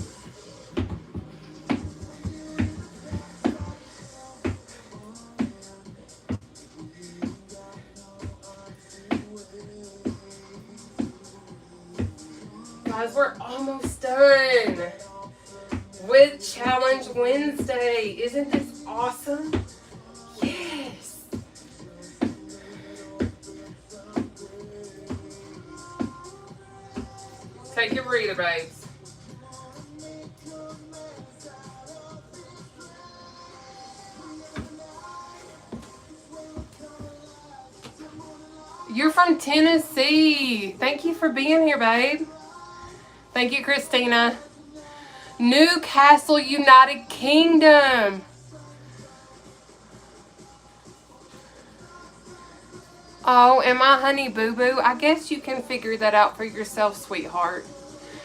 Guys, we're almost done with Challenge Wednesday. Isn't this awesome? Yes. Take your breather, babes. You're from Tennessee. Thank you for being here, babe. Thank you, Christina. Newcastle, United Kingdom. Oh, am I honey boo boo? I guess you can figure that out for yourself, sweetheart.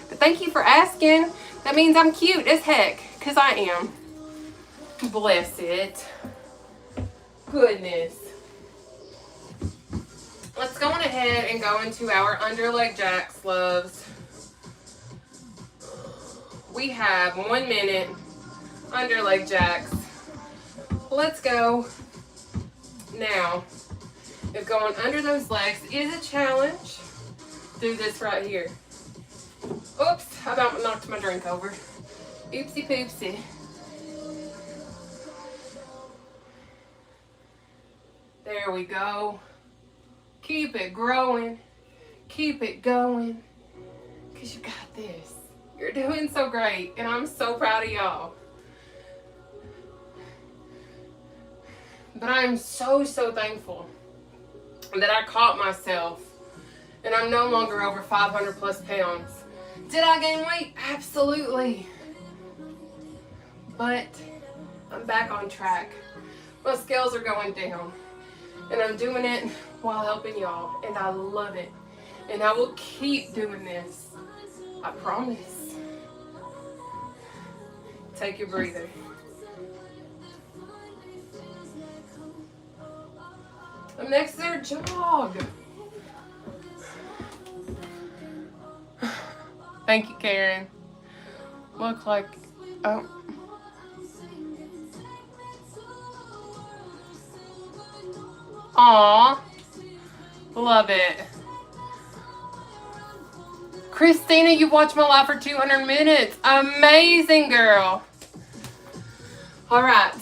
But thank you for asking. That means I'm cute as heck, because I am. Bless it. Goodness. Let's go on ahead and go into our underleg jacks, loves. We have 1 minute underleg jacks. Let's go. Now, if going under those legs is a challenge, do this right here. Oops, I about knocked my drink over. Oopsie poopsie. There we go. Keep it growing. Keep it going. Because you got this. You're doing so great, and I'm so proud of y'all. But I'm so thankful that I caught myself, and I'm no longer over 500 plus pounds. Did I gain weight? Absolutely. But I'm back on track. My scales are going down, and I'm doing it while helping y'all, and I love it. And I will keep doing this. I promise. Take your breather. Up next is our jog. Thank you, Karen. Look like, oh. Aw, love it. Christina, you watched my live for 200 minutes. Amazing, girl. All right.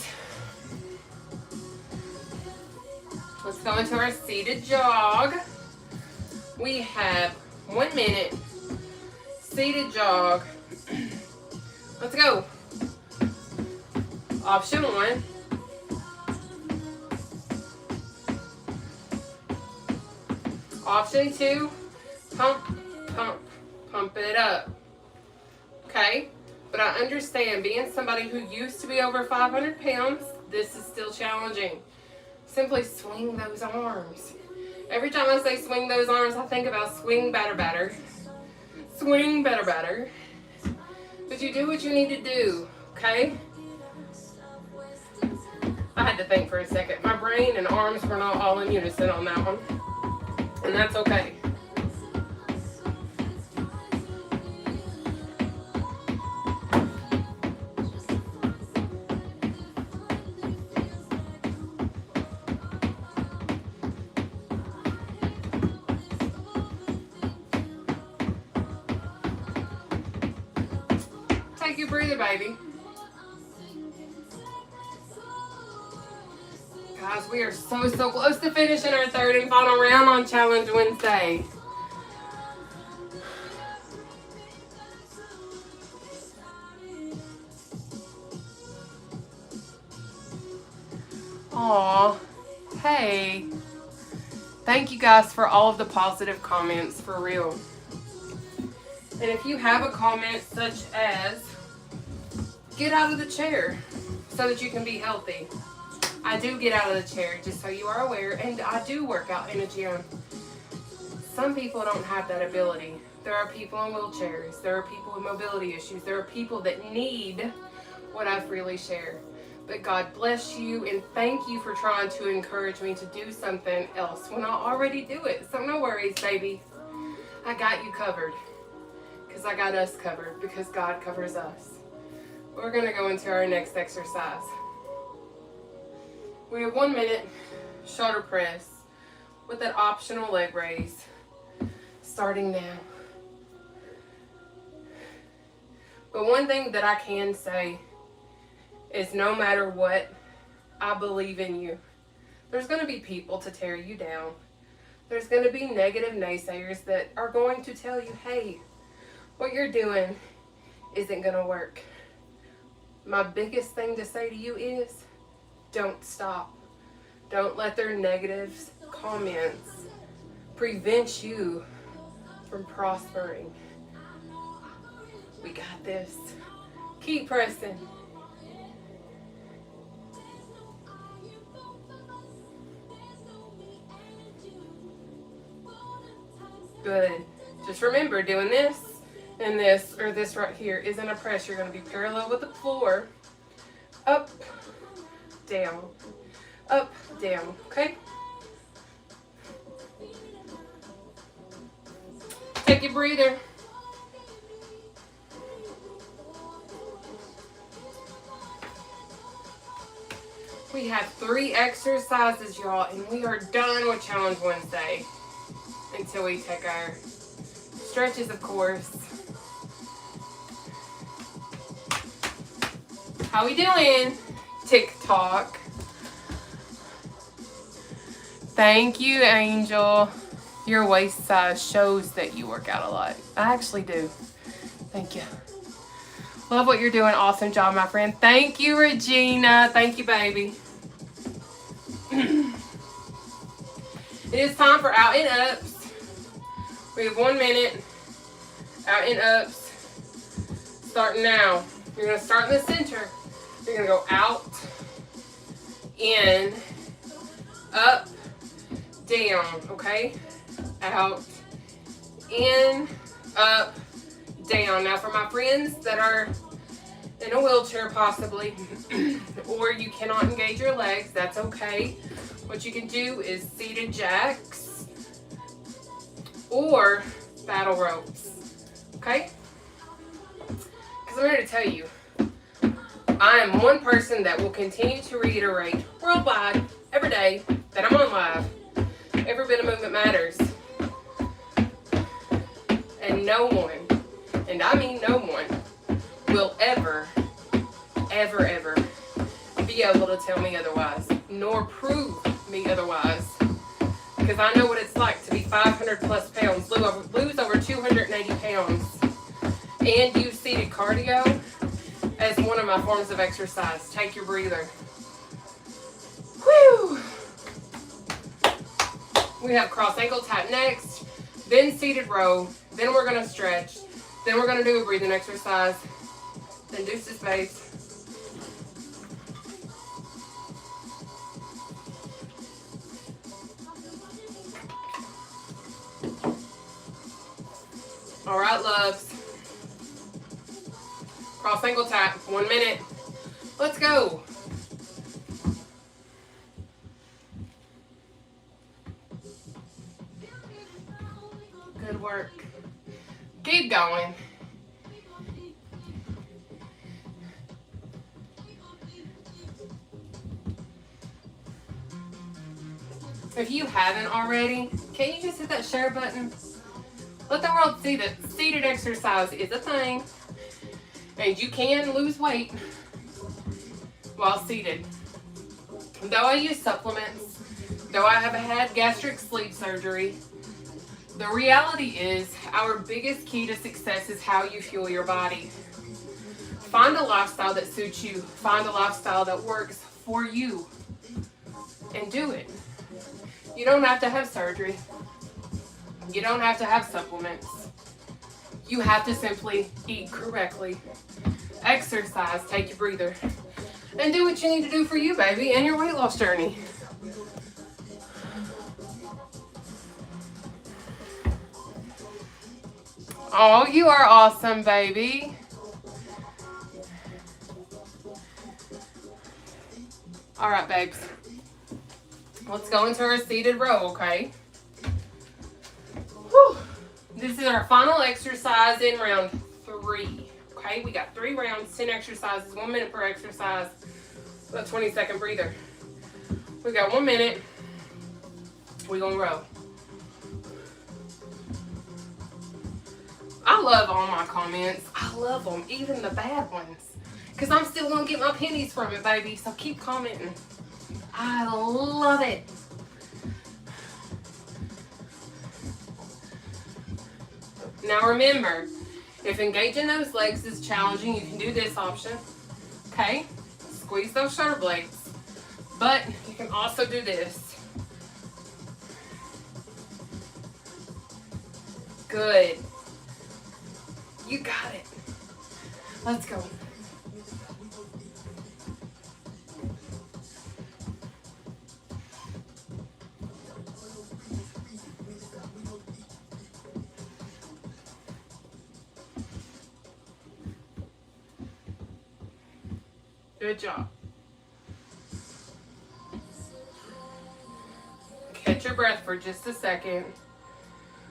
Let's go into our seated jog. We have 1 minute seated jog. Let's go. Option 1. Option 2, pump, pump, pump it up. Okay? But I understand, being somebody who used to be over 500 pounds, this is still challenging. Simply swing those arms. Every time I say swing those arms, I think about swing, batter, batter. Swing, batter, batter. But you do what you need to do, okay? I had to think for a second. My brain and arms were not all in unison on that one. And that's okay. Take your breather, baby. Guys, we are so close to finishing our third and final round on Challenge Wednesday. Aw, hey. Thank you guys for all of the positive comments, for real. And if you have a comment such as, get out of the chair so that you can be healthy. I do get out of the chair, just so you are aware, and I do work out in a gym. Some people don't have that ability. There are people in wheelchairs. There are people with mobility issues. There are people that need what I freely share. But God bless you, and thank you for trying to encourage me to do something else when I already do it. So no worries, baby. I got you covered. Because I got us covered. Because God covers us. We're going to go into our next exercise. We have 1 minute shoulder press with that optional leg raise. Starting now. But one thing that I can say is no matter what, I believe in you. There's going to be people to tear you down. There's going to be negative naysayers that are going to tell you, hey, what you're doing isn't going to work. My biggest thing to say to you is, don't stop. Don't let their negative comments prevent you from prospering. We got this. Keep pressing. Good. Just remember, doing this and this, or this right here, isn't a press. You're going to be parallel with the floor. Up, down, up, down. Okay? Take your breather. We have 3 exercises, y'all, and we are done with Challenge Wednesday until we take our stretches, of course. How we doing? TikTok. Thank you, Angel. Your waist size shows that you work out a lot. I actually do. Thank you. Love what you're doing. Awesome job, my friend. Thank you, Regina. Thank you, baby. It is time for out and ups. We have 1 minute. Out and ups. Starting now. You're going to start in the center. You're going to go out, in, up, down. Okay? Out, in, up, down. Now for my friends that are in a wheelchair possibly, or you cannot engage your legs, that's okay. What you can do is seated jacks or battle ropes. Okay? Because I'm here to tell you, I am one person that will continue to reiterate worldwide every day that I'm on live. Every bit of movement matters. And no one, and I mean no one, will ever be able to tell me otherwise, nor prove me otherwise. Because I know what it's like to be 500 plus pounds, lose over 280 pounds, and use seated cardio as one of my forms of exercise. Take your breather. Whew! We have cross ankle tap next, then seated row, then we're going to stretch, then we're going to do a breathing exercise, then deuces base. All right, loves. Cross ankle tap, 1 minute. Let's go. Good work. Keep going. If you haven't already, can you just hit that share button? Let the world see that seated exercise is a thing, and you can lose weight while seated. Though I use supplements, though I have had gastric sleeve surgery, the reality is our biggest key to success is how you fuel your body. Find a lifestyle that suits you. Find a lifestyle that works for you, and do it. You don't have to have surgery. You don't have to have supplements. You have to simply eat correctly. Exercise, take your breather. and do what you need to do for you, baby, and your weight loss journey. Oh, you are awesome, baby. All right, babes. Let's go into our seated row, okay? Whew. This is our final exercise in round 3. Okay, we got 3 rounds, 10 exercises, 1 minute per exercise, a 20-second breather. We got 1 minute. We're gonna row. I love all my comments. I love them, even the bad ones. Because I'm still gonna get my pennies from it, baby. So keep commenting. I love it. Now remember, if engaging those legs is challenging, you can do this option. Okay? Squeeze those shoulder blades. But you can also do this. Good. You got it. Let's go. Good job. Catch your breath for just a second.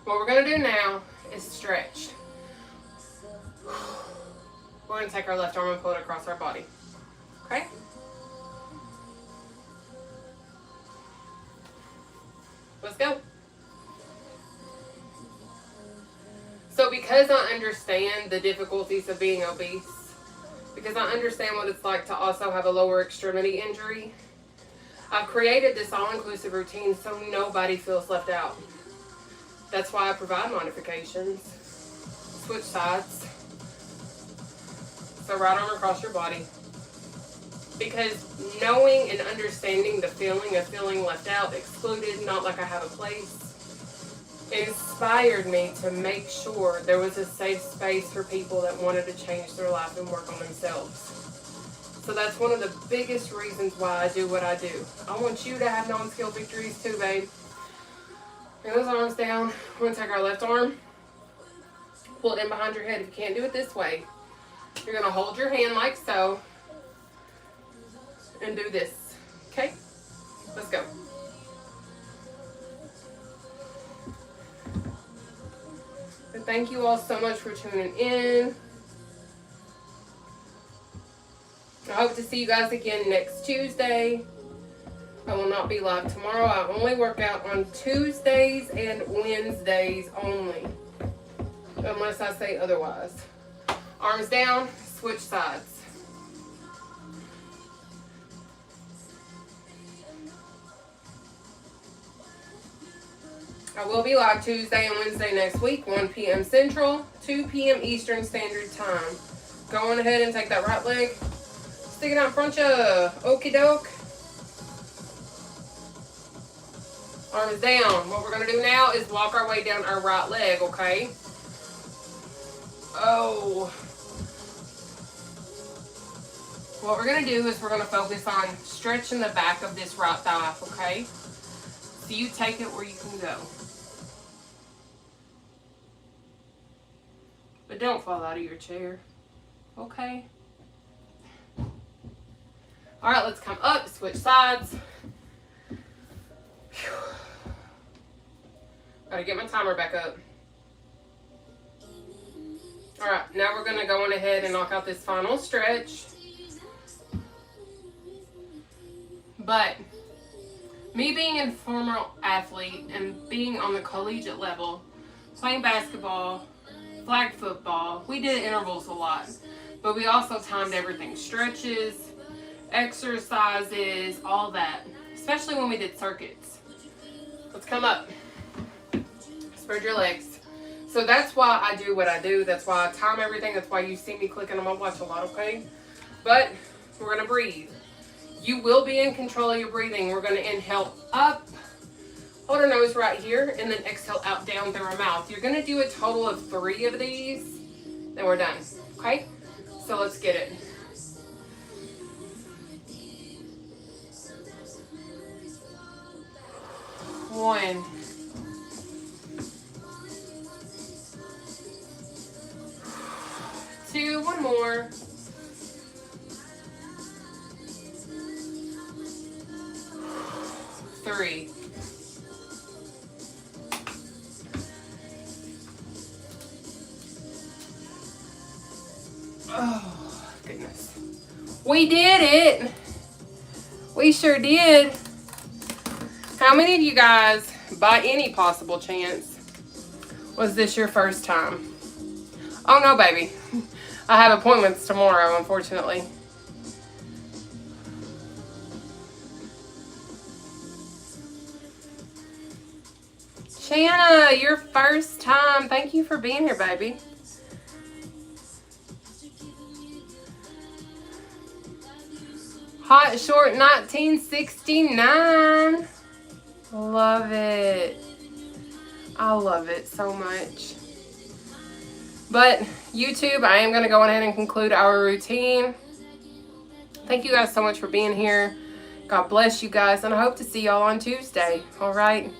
What we're going to do now is stretch. We're going to take our left arm and pull it across our body. Okay? Let's go. So because I understand the difficulties of being obese, because I understand what it's like to also have a lower extremity injury, I've created this all-inclusive routine so nobody feels left out. That's why I provide modifications. Switch sides. So right arm across your body. Because knowing and understanding the feeling of feeling left out, excluded, not like I have a place, inspired me to make sure there was a safe space for people that wanted to change their life and work on themselves. So that's one of the biggest reasons why I do what I do. I want you to have non-skill victories too, babe. Bring those arms down. We're going to take our left arm, pull it in behind your head. If you can't do it this way, you're going to hold your hand like so and do this. Okay? Let's go. And thank you all so much for tuning in. I hope to see you guys again next Tuesday. I will not be live tomorrow. I only work out on Tuesdays and Wednesdays only, unless I say otherwise. Arms down, switch sides. I will be live Tuesday and Wednesday next week, 1 p.m. Central, 2 p.m. Eastern Standard Time. Go on ahead and take that right leg. Stick it out in front of you. Okie doke. Arms down. What we're going to do now is walk our way down our right leg, okay? Oh. What we're going to do is we're going to focus on stretching the back of this right thigh, okay? So you take it where you can go. But don't fall out of your chair, okay? All right, let's come up, switch sides. Whew. Gotta get my timer back up. All right, now we're gonna go on ahead and knock out this final stretch. But me being a former athlete and being on the collegiate level, playing basketball, flag football, we did intervals a lot. But we also timed everything. Stretches, exercises, all that. Especially when we did circuits. Let's come up. Spread your legs. So that's why I do what I do. That's why I time everything. That's why you see me clicking on my watch a lot, okay? But we're going to breathe. You will be in control of your breathing. We're going to inhale up. Hold our nose right here. And then exhale out down through our mouth. You're going to do a total of 3 of these. Then we're done. Okay? So let's get it. 1. 2, one more. 3. Oh, goodness. We did it. We sure did. How many of you guys, by any possible chance, was this your first time? Oh, no, baby. I have appointments tomorrow, unfortunately. Shanna, your first time. Thank you for being here, baby. Hot Short 1969. Love it. I love it so much. But YouTube, I am going to go ahead and conclude our routine. Thank you guys so much for being here. God bless you guys, and I hope to see y'all on Tuesday. All right.